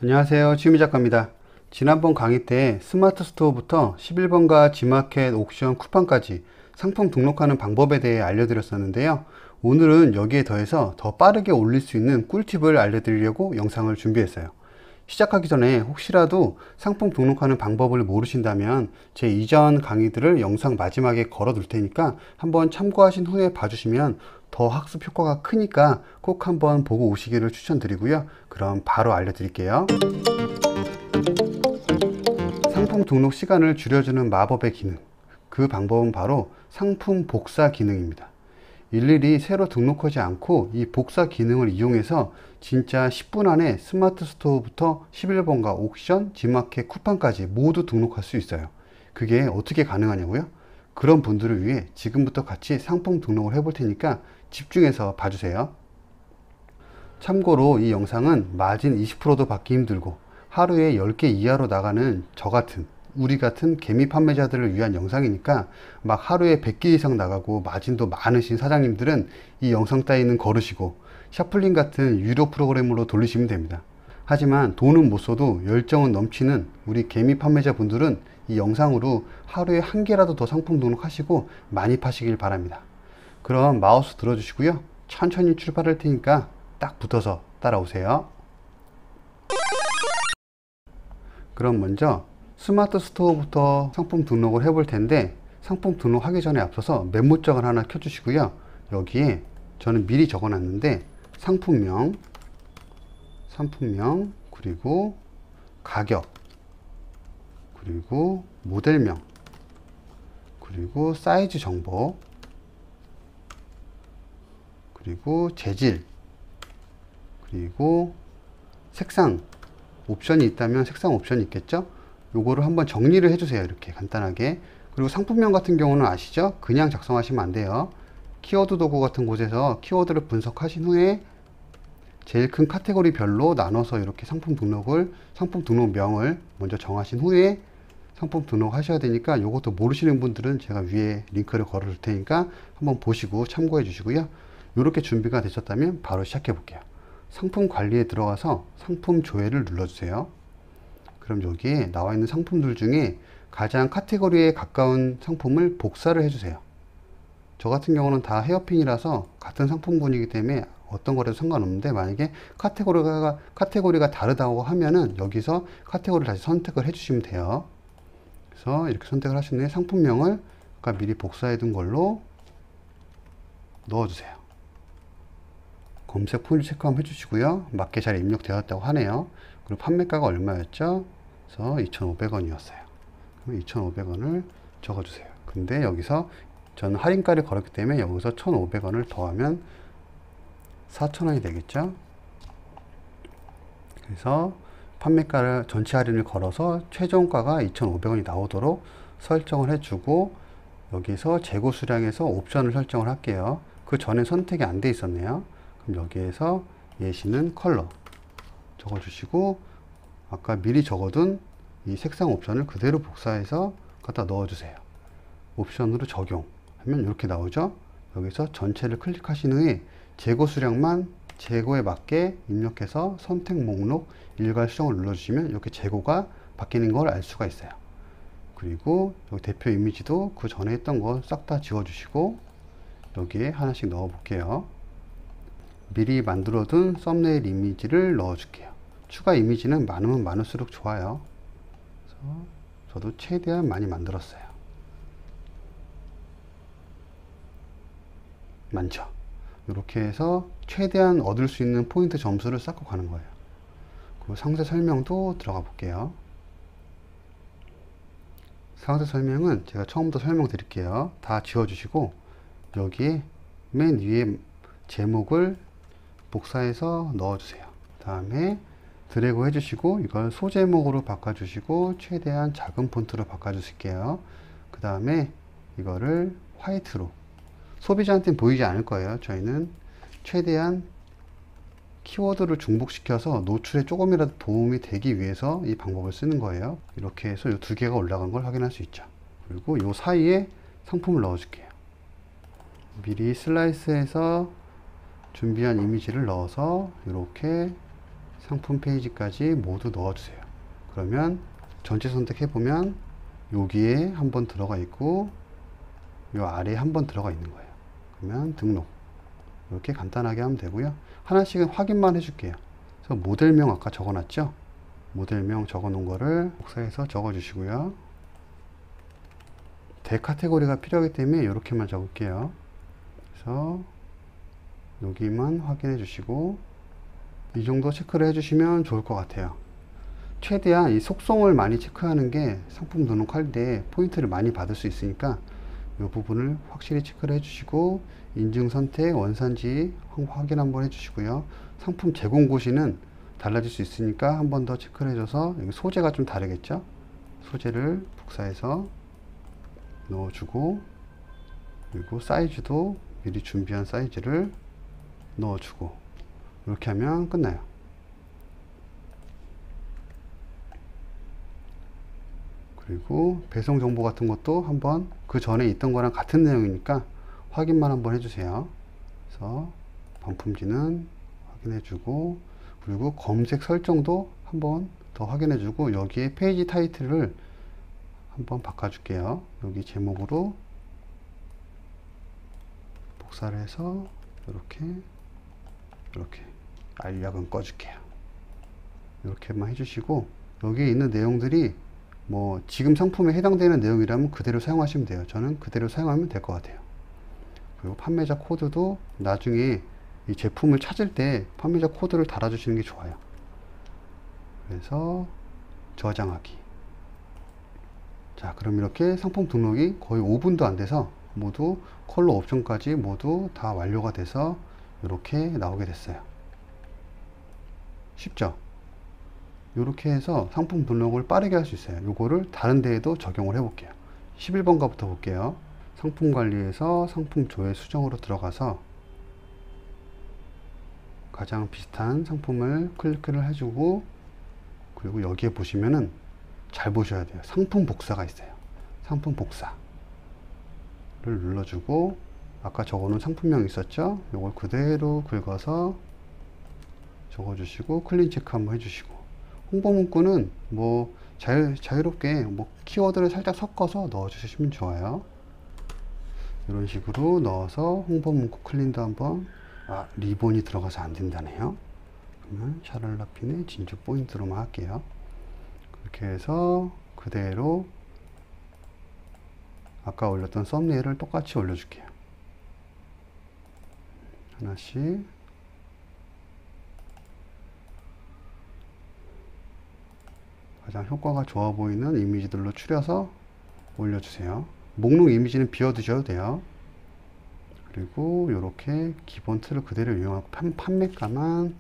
안녕하세요. 지유미 작가입니다. 지난번 강의 때 스마트 스토어부터 11번가 G마켓 옥션 쿠팡까지 상품 등록하는 방법에 대해 알려드렸었는데요. 오늘은 여기에 더해서 더 빠르게 올릴 수 있는 꿀팁을 알려드리려고 영상을 준비했어요. 시작하기 전에 혹시라도 상품 등록하는 방법을 모르신다면 제 이전 강의들을 영상 마지막에 걸어 둘 테니까 한번 참고하신 후에 봐주시면 더 학습 효과가 크니까 꼭 한번 보고 오시기를 추천드리고요. 그럼 바로 알려드릴게요. 상품 등록 시간을 줄여주는 마법의 기능, 그 방법은 바로 상품 복사 기능입니다. 일일이 새로 등록하지 않고 이 복사 기능을 이용해서 진짜 10분 안에 스마트 스토어부터 11번가 옥션, G마켓, 쿠팡까지 모두 등록할 수 있어요. 그게 어떻게 가능하냐고요? 그런 분들을 위해 지금부터 같이 상품 등록을 해볼 테니까 집중해서 봐주세요. 참고로 이 영상은 마진 20%도 받기 힘들고 하루에 10개 이하로 나가는 우리 같은 개미 판매자들을 위한 영상이니까 막 하루에 100개 이상 나가고 마진도 많으신 사장님들은 이 영상 따위는 거르시고 샤플린 같은 유료 프로그램으로 돌리시면 됩니다. 하지만 돈은 못 써도 열정은 넘치는 우리 개미 판매자 분들은 이 영상으로 하루에 한 개라도 더 상품 등록하시고 많이 파시길 바랍니다. 그럼 마우스 들어주시고요. 천천히 출발할 테니까 딱 붙어서 따라오세요. 그럼 먼저 스마트 스토어부터 상품 등록을 해볼 텐데, 상품 등록하기 전에 앞서서 메모장을 하나 켜주시고요. 여기에 저는 미리 적어 놨는데 상품명, 그리고 가격, 그리고 모델명, 그리고 사이즈 정보, 그리고 재질, 그리고 색상 옵션이 있다면 색상 옵션이 있겠죠. 요거를 한번 정리를 해주세요. 이렇게 간단하게. 그리고 상품명 같은 경우는 아시죠? 그냥 작성하시면 안 돼요. 키워드 도구 같은 곳에서 키워드를 분석하신 후에 제일 큰 카테고리별로 나눠서 이렇게 상품 등록명을 먼저 정하신 후에 상품 등록하셔야 되니까, 요것도 모르시는 분들은 제가 위에 링크를 걸어 둘 테니까 한번 보시고 참고해 주시고요. 이렇게 준비가 되셨다면 바로 시작해 볼게요. 상품 관리에 들어가서 상품 조회를 눌러주세요. 그럼 여기에 나와 있는 상품들 중에 가장 카테고리에 가까운 상품을 복사를 해주세요. 저 같은 경우는 다 헤어핀이라서 같은 상품군이기 때문에 어떤 거라도 상관없는데, 만약에 카테고리가 다르다고 하면은 여기서 카테고리를 다시 선택을 해주시면 돼요. 그래서 이렇게 선택을 하신 후에 상품명을 아까 미리 복사해 둔 걸로 넣어주세요. 검색 포인트 체크 한번 해주시고요. 맞게 잘 입력되었다고 하네요. 그리고 판매가가 얼마였죠? 그래서 2,500원이었어요. 그럼 2,500원을 적어주세요. 근데 여기서 저는 할인가를 걸었기 때문에 여기서 1,500원을 더하면 4,000원이 되겠죠? 그래서 판매가를 전체 할인을 걸어서 최종가가 2,500원이 나오도록 설정을 해주고, 여기서 재고 수량에서 옵션을 설정을 할게요. 그 전에 선택이 안 돼 있었네요. 그럼 여기에서 예시는 컬러 적어주시고, 아까 미리 적어둔 이 색상 옵션을 그대로 복사해서 갖다 넣어주세요. 옵션으로 적용하면 이렇게 나오죠. 여기서 전체를 클릭하신 후에 재고 수량만 재고에 맞게 입력해서 선택 목록 일괄 수정을 눌러주시면 이렇게 재고가 바뀌는 걸 알 수가 있어요. 그리고 여기 대표 이미지도 그 전에 했던 거 싹 다 지워주시고 여기에 하나씩 넣어 볼게요. 미리 만들어둔 썸네일 이미지를 넣어줄게요. 추가 이미지는 많으면 많을수록 좋아요. 그래서 저도 최대한 많이 만들었어요. 많죠? 이렇게 해서 최대한 얻을 수 있는 포인트 점수를 쌓고 가는 거예요. 그리고 상세 설명도 들어가 볼게요. 상세 설명은 제가 처음부터 설명드릴게요. 다 지워주시고 여기에 맨 위에 제목을 복사해서 넣어주세요. 다음에 드래그 해주시고 이걸 소제목으로 바꿔주시고 최대한 작은 폰트로 바꿔주실게요. 그 다음에 이거를 화이트로, 소비자한테는 보이지 않을 거예요. 저희는 최대한 키워드를 중복시켜서 노출에 조금이라도 도움이 되기 위해서 이 방법을 쓰는 거예요. 이렇게 해서 이 두 개가 올라간 걸 확인할 수 있죠. 그리고 이 사이에 상품을 넣어줄게요. 미리 슬라이스해서 준비한 이미지를 넣어서 이렇게 상품 페이지까지 모두 넣어주세요. 그러면 전체 선택해보면 여기에 한번 들어가 있고 요 아래에 한번 들어가 있는 거예요. 그러면 등록. 이렇게 간단하게 하면 되고요. 하나씩은 확인만 해줄게요. 그래서 모델명 아까 적어놨죠? 모델명 적어놓은 거를 복사해서 적어주시고요. 대카테고리가 필요하기 때문에 이렇게만 적을게요. 그래서 여기만 확인해 주시고 이 정도 체크를 해주시면 좋을 것 같아요. 최대한 이 속성을 많이 체크하는 게 상품 등록할 때 포인트를 많이 받을 수 있으니까 이 부분을 확실히 체크를 해주시고 인증 선택, 원산지 확인 한번 해주시고요. 상품 제공 고시는 달라질 수 있으니까 한 번 더 체크를 해줘서 여기 소재가 좀 다르겠죠? 소재를 복사해서 넣어주고 그리고 사이즈도 미리 준비한 사이즈를 넣어주고 이렇게 하면 끝나요. 그리고 배송 정보 같은 것도 한번 그 전에 있던 거랑 같은 내용이니까 확인만 한번 해주세요. 그래서 반품지는 확인해주고 그리고 검색 설정도 한번 더 확인해주고 여기에 페이지 타이틀을 한번 바꿔줄게요. 여기 제목으로 복사를 해서 이렇게 알약은 꺼줄게요. 이렇게만 해주시고 여기에 있는 내용들이 뭐 지금 상품에 해당되는 내용이라면 그대로 사용하시면 돼요. 저는 그대로 사용하면 될 것 같아요. 그리고 판매자 코드도 나중에 이 제품을 찾을 때 판매자 코드를 달아주시는 게 좋아요. 그래서 저장하기. 자, 그럼 이렇게 상품 등록이 거의 5분도 안 돼서 모두 컬러 옵션까지 모두 다 완료가 돼서 이렇게 나오게 됐어요. 쉽죠? 이렇게 해서 상품 등록을 빠르게 할 수 있어요. 요거를 다른 데에도 적용을 해 볼게요. 11번가부터 볼게요. 상품 관리에서 상품 조회 수정으로 들어가서 가장 비슷한 상품을 클릭을 해주고 그리고 여기에 보시면은 잘 보셔야 돼요. 상품 복사가 있어요. 상품 복사를 눌러주고 아까 적어놓은 상품명 있었죠? 요걸 그대로 긁어서 적어주시고 클린 체크 한번 해주시고 홍보 문구는 뭐 자유롭게 뭐 키워드를 살짝 섞어서 넣어주시면 좋아요. 이런 식으로 넣어서 홍보 문구 클린도 한번 리본이 들어가서 안 된다네요. 그러면 샤랄라핀의 진주 포인트로만 할게요. 그렇게 해서 그대로 아까 올렸던 썸네일을 똑같이 올려줄게요. 하나씩 가장 효과가 좋아 보이는 이미지들로 추려서 올려주세요. 목록 이미지는 비워두셔도 돼요. 그리고 이렇게 기본 틀을 그대로 이용하고 판매가만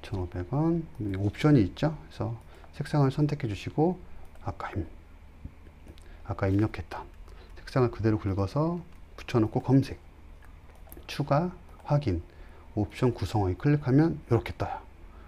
2,500원 옵션이 있죠. 그래서 색상을 선택해 주시고 아까 입력했던 색상을 그대로 긁어서 붙여놓고 검색 추가 확인 옵션 구성하기 클릭하면 이렇게 떠요.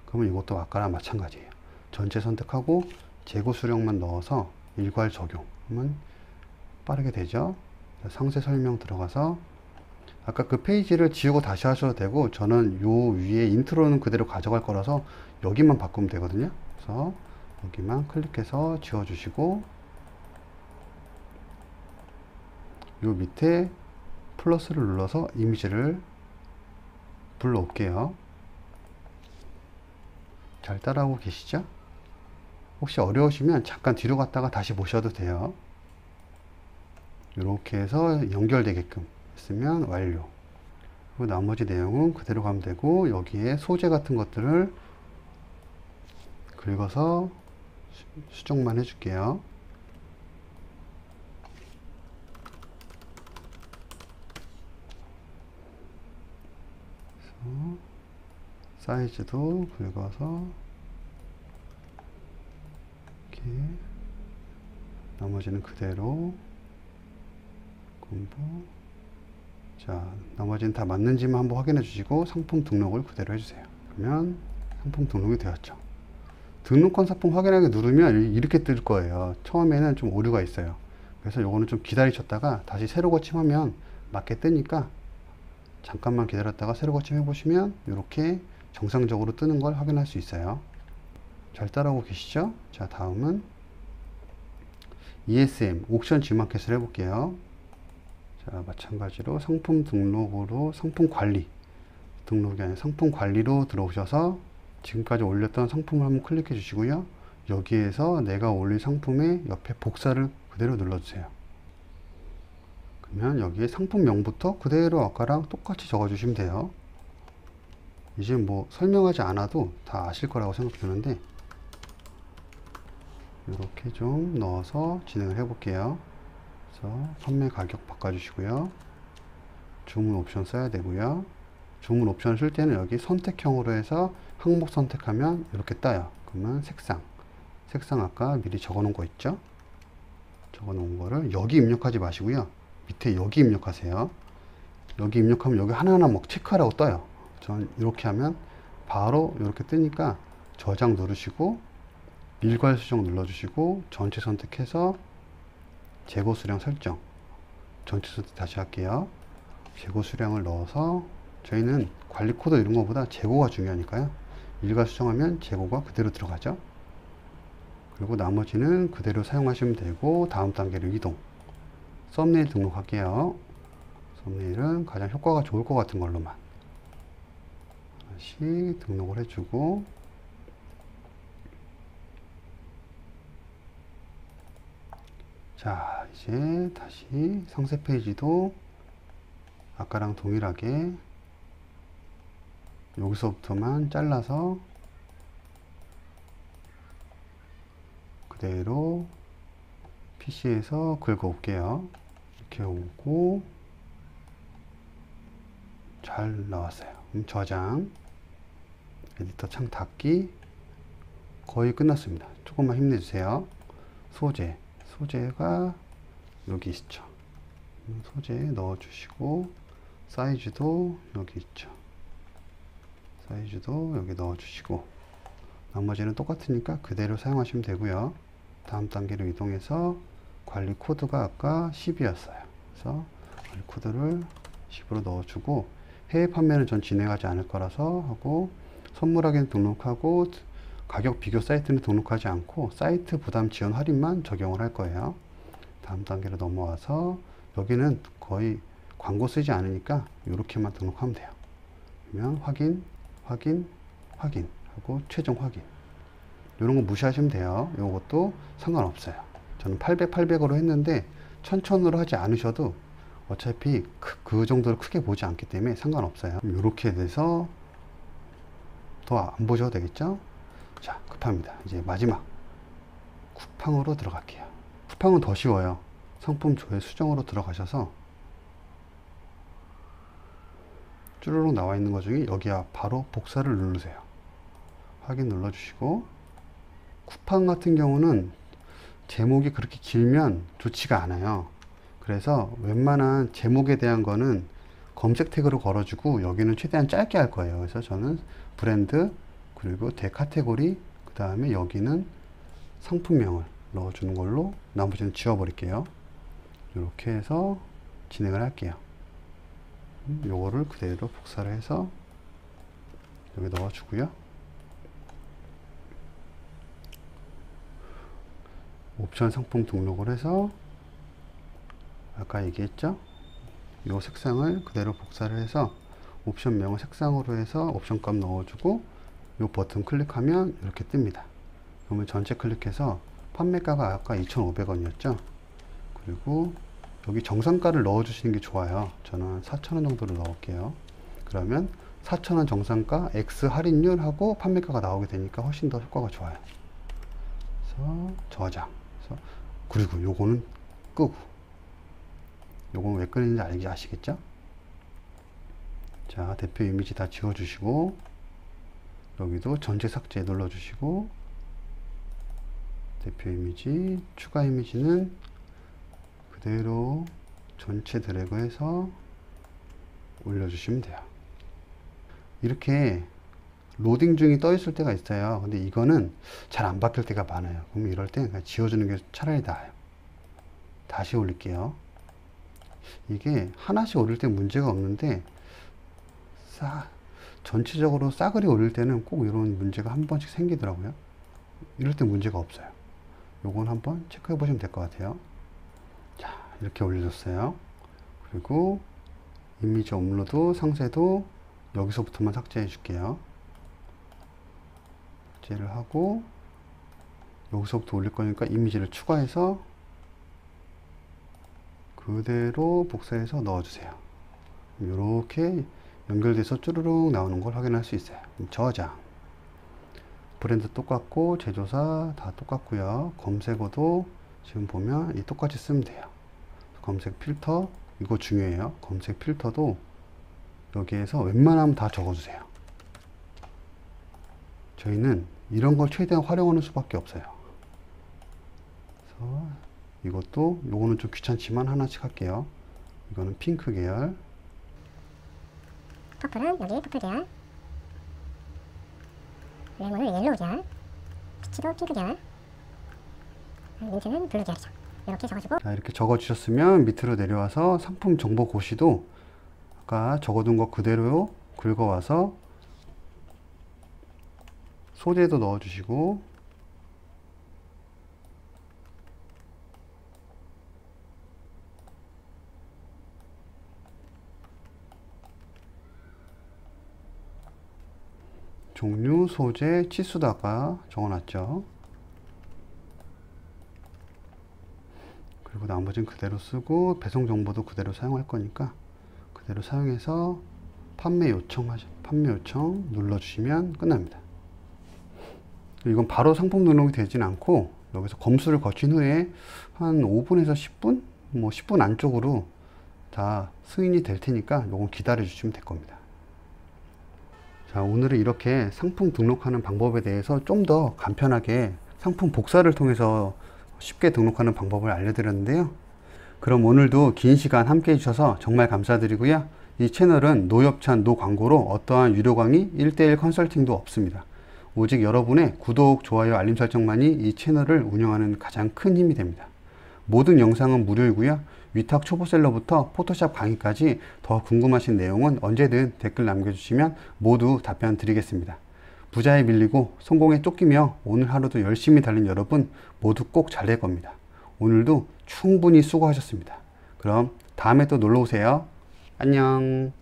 그러면 이것도 아까랑 마찬가지예요. 전체 선택하고 재고 수령만 넣어서 일괄 적용하면 빠르게 되죠. 상세 설명 들어가서 아까 그 페이지를 지우고 다시 하셔도 되고 저는 요 위에 인트로는 그대로 가져갈 거라서 여기만 바꾸면 되거든요. 그래서 여기만 클릭해서 지워주시고 요 밑에 플러스를 눌러서 이미지를 불러올게요. 잘 따라오고 계시죠? 혹시 어려우시면 잠깐 뒤로 갔다가 다시 보셔도 돼요. 이렇게 해서 연결되게끔 했으면 완료. 그리고 나머지 내용은 그대로 가면 되고 여기에 소재 같은 것들을 긁어서 수정만 해줄게요. 사이즈도 긁어서 이렇게 나머지는 그대로 공부. 자, 나머지는 다 맞는지만 한번 확인해 주시고 상품 등록을 그대로 해주세요. 그러면 상품 등록이 되었죠. 등록한 상품 확인하기 누르면 이렇게 뜰 거예요. 처음에는 좀 오류가 있어요. 그래서 요거는 좀 기다리셨다가 다시 새로 고침하면 맞게 뜨니까 잠깐만 기다렸다가 새로 고침해 보시면 이렇게 정상적으로 뜨는 걸 확인할 수 있어요. 잘 따라오고 계시죠? 자, 다음은 ESM 옥션 G마켓을 해볼게요. 자, 마찬가지로 상품 등록으로 상품 관리, 등록이 아니라 상품 관리로 들어오셔서 지금까지 올렸던 상품을 한번 클릭해 주시고요. 여기에서 내가 올린 상품의 옆에 복사를 그대로 눌러주세요. 그러면 여기에 상품명부터 그대로 아까랑 똑같이 적어주시면 돼요. 이제 뭐 설명하지 않아도 다 아실 거라고 생각되는데 이렇게 좀 넣어서 진행을 해 볼게요. 그래서 판매 가격 바꿔주시고요. 주문 옵션 써야 되고요. 주문 옵션 쓸 때는 여기 선택형으로 해서 항목 선택하면 이렇게 떠요. 그러면 색상 아까 미리 적어 놓은 거 있죠? 적어 놓은 거를 여기 입력하지 마시고요. 밑에 여기 입력하세요. 여기 입력하면 여기 하나하나 막 체크하라고 떠요. 전 이렇게 하면 바로 이렇게 뜨니까 저장 누르시고 일괄 수정 눌러주시고 전체 선택해서 재고 수량 설정, 전체 선택 다시 할게요. 재고 수량을 넣어서 저희는 관리 코드 이런 거보다 재고가 중요하니까요. 일괄 수정하면 재고가 그대로 들어가죠. 그리고 나머지는 그대로 사용하시면 되고 다음 단계로 이동. 썸네일 등록할게요. 썸네일은 가장 효과가 좋을 것 같은 걸로만 다시 등록을 해주고 자, 이제 다시 상세 페이지도 아까랑 동일하게 여기서부터만 잘라서 그대로 PC에서 긁어 올게요. 이렇게 오고 잘 나왔어요. 저장, 에디터 창 닫기 거의 끝났습니다. 조금만 힘내주세요. 소재가 여기 있죠. 소재 넣어주시고 사이즈도 여기 있죠. 사이즈도 여기 넣어주시고 나머지는 똑같으니까 그대로 사용하시면 되고요. 다음 단계로 이동해서 관리 코드가 아까 10이었어요. 그래서 관리 코드를 10으로 넣어주고 해외 판매는 전 진행하지 않을 거라서 하고 선물하기는 등록하고 가격 비교 사이트는 등록하지 않고 사이트 부담 지원 할인만 적용을 할 거예요. 다음 단계로 넘어와서 여기는 거의 광고 쓰지 않으니까 이렇게만 등록하면 돼요. 그러면 확인 하고 최종 확인 이런 거 무시하시면 돼요. 이것도 상관없어요. 저는 800, 800으로 했는데 1000으로 하지 않으셔도 어차피 그 정도로 크게 보지 않기 때문에 상관없어요. 이렇게 돼서 더 안 보셔도 되겠죠? 자, 쿠팡입니다. 이제 마지막 쿠팡으로 들어갈게요. 쿠팡은 더 쉬워요. 상품 조회 수정으로 들어가셔서 쭈루룩 나와 있는 것 중에 여기야 바로 복사를 누르세요. 확인 눌러주시고 쿠팡 같은 경우는 제목이 그렇게 길면 좋지가 않아요. 그래서 웬만한 제목에 대한 거는 검색 태그로 걸어주고 여기는 최대한 짧게 할 거예요. 그래서 저는 브랜드 그리고 대카테고리 그 다음에 여기는 상품명을 넣어주는 걸로 나머지는 지워버릴게요. 이렇게 해서 진행을 할게요. 요거를 그대로 복사를 해서 여기 넣어주고요. 옵션 상품 등록을 해서 아까 얘기했죠? 요 색상을 그대로 복사를 해서 옵션명을 색상으로 해서 옵션 값 넣어주고 요 버튼 클릭하면 이렇게 뜹니다. 그러면 전체 클릭해서 판매가가 아까 2,500원이었죠? 그리고 여기 정상가를 넣어주시는 게 좋아요. 저는 4,000원 정도를 넣을게요. 그러면 4,000원 정상가 X 할인율 하고 판매가가 나오게 되니까 훨씬 더 효과가 좋아요. 그래서 저장. 그리고 요거는 끄고 요거는 왜 끄는지 아시겠죠? 자, 대표 이미지 다 지워주시고 여기도 전체 삭제 눌러주시고 대표 이미지 추가 이미지는 그대로 전체 드래그해서 올려주시면 돼요. 이렇게 로딩 중이 떠 있을 때가 있어요. 근데 이거는 잘 안 바뀔 때가 많아요. 그럼 이럴 때 그냥 지워주는 게 차라리 나아요. 다시 올릴게요. 이게 하나씩 올릴 때 문제가 없는데 전체적으로 싸그리 올릴 때는 꼭 이런 문제가 한 번씩 생기더라고요. 이럴 때 문제가 없어요. 요건 한번 체크해 보시면 될 것 같아요. 자, 이렇게 올려줬어요. 그리고 이미지 업로드 상세도 여기서부터만 삭제해 줄게요. 삭제를 하고 여기서부터 올릴 거니까 이미지를 추가해서 그대로 복사해서 넣어주세요. 이렇게 연결돼서 쭈루룩 나오는 걸 확인할 수 있어요. 저장. 브랜드 똑같고 제조사 다 똑같고요. 검색어도 지금 보면 이 똑같이 쓰면 돼요. 검색 필터 이거 중요해요. 검색 필터도 여기에서 웬만하면 다 적어주세요. 저희는 이런 걸 최대한 활용하는 수밖에 없어요. 그래서 이것도 요거는 좀 귀찮지만 하나씩 할게요. 이거는 핑크 계열, 퍼플은 여기 퍼플 계열, 레몬은 옐로우 계열, 피치도 핑크 계열, 민트는 블루 계열이죠. 이렇게 적어주고, 자, 이렇게 적어 주셨으면 밑으로 내려와서 상품 정보 고시도 아까 적어둔 거 그대로 긁어와서 소재도 넣어 주시고, 종류, 소재, 치수도 아까 적어놨죠. 그리고 나머지는 그대로 쓰고 배송 정보도 그대로 사용할 거니까 그대로 사용해서 판매 요청 눌러주시면 끝납니다. 이건 바로 상품 등록이 되진 않고 여기서 검수를 거친 후에 한 5분에서 10분? 뭐 10분 안쪽으로 다 승인이 될 테니까 요건 기다려 주시면 될 겁니다. 자, 오늘은 이렇게 상품 등록하는 방법에 대해서 좀 더 간편하게 상품 복사를 통해서 쉽게 등록하는 방법을 알려드렸는데요. 그럼 오늘도 긴 시간 함께 해주셔서 정말 감사드리고요. 이 채널은 노협찬 노광고로 어떠한 유료 강의 1:1 컨설팅도 없습니다. 오직 여러분의 구독, 좋아요, 알림 설정만이 이 채널을 운영하는 가장 큰 힘이 됩니다. 모든 영상은 무료이고요. 위탁 초보셀러부터 포토샵 강의까지 더 궁금하신 내용은 언제든 댓글 남겨주시면 모두 답변 드리겠습니다. 부자에 밀리고 성공에 쫓기며 오늘 하루도 열심히 달린 여러분 모두 꼭 잘 될 겁니다. 오늘도 충분히 수고하셨습니다. 그럼 다음에 또 놀러 오세요. 안녕.